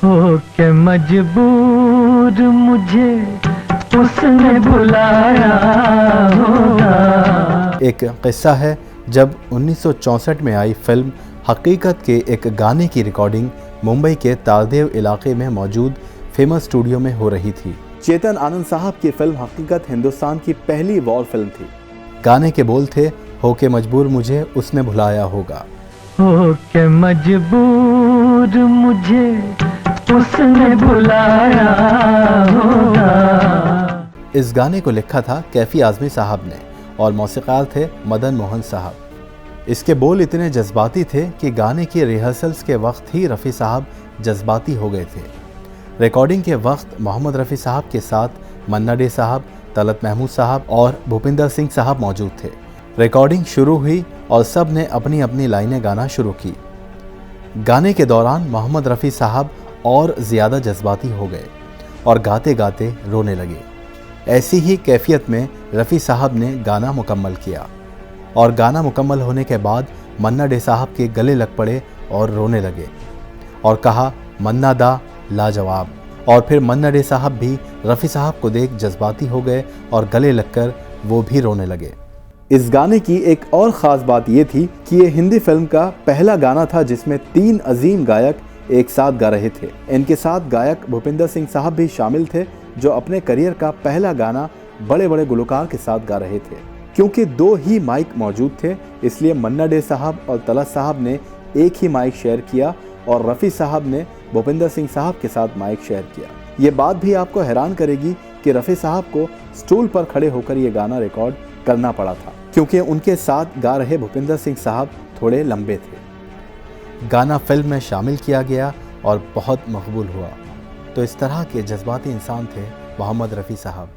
हो के मजबूर मुझे उसने बुलाया होगा। एक किस्सा है जब 1964 में आई फिल्म हकीकत के एक गाने की रिकॉर्डिंग मुंबई के तालदेव इलाके में मौजूद फेमस स्टूडियो में हो रही थी। चेतन आनंद साहब की फिल्म हकीकत हिंदुस्तान की पहली वॉर फिल्म थी। गाने के बोल थे, होके मजबूर मुझे उसने भुलाया होगा। हो के मजबूर मुझे उसने बुलाया होगा। इस गाने को लिखा था कैफी आजमी साहब ने और मौसीकार थे मदन मोहन साहब। इसके बोल इतने जज्बाती थे कि गाने की रिहर्सल्स के वक्त ही रफ़ी साहब जज्बाती हो गए थे। रिकॉर्डिंग के वक्त मोहम्मद रफ़ी साहब के साथ मन्ना डे साहब, तलत महमूद साहब और भूपिंदर सिंह साहब मौजूद थे। रिकॉर्डिंग शुरू हुई और सब ने अपनी अपनी लाइनें गाना शुरू की। गाने के दौरान मोहम्मद रफ़ी साहब और ज़्यादा जज्बाती हो गए और गाते गाते रोने लगे। ऐसी ही कैफियत में रफ़ी साहब ने गाना मुकम्मल किया और गाना मुकम्मल होने के बाद मन्ना डे साहब के गले लग पड़े और रोने लगे और कहा, मन्ना दा लाजवाब। और फिर मन्ना डे साहब भी रफ़ी साहब को देख जज्बाती हो गए और गले लगकर वो भी रोने लगे। इस गाने की एक और ख़ास बात ये थी कि ये हिंदी फिल्म का पहला गाना था जिसमें 3 अजीम गायक एक साथ गा रहे थे। इनके साथ गायक भूपिंदर सिंह साहब भी शामिल थे, जो अपने करियर का पहला गाना बड़े बड़े गुलकार के साथ गा रहे थे। क्योंकि 2 ही माइक मौजूद थे, इसलिए मन्ना डे साहब और तलत साहब ने एक ही माइक शेयर किया और रफ़ी साहब ने भूपिंदर सिंह साहब के साथ माइक शेयर किया। ये बात भी आपको हैरान करेगी कि रफ़ी साहब को स्टूल पर खड़े होकर ये गाना रिकॉर्ड करना पड़ा था, क्योंकि उनके साथ गा रहे भूपिंदर सिंह साहब थोड़े लंबे थे। गाना फिल्म में शामिल किया गया और बहुत मकबूल हुआ। तो इस तरह के जज्बाती इंसान थे मोहम्मद रफ़ी साहब।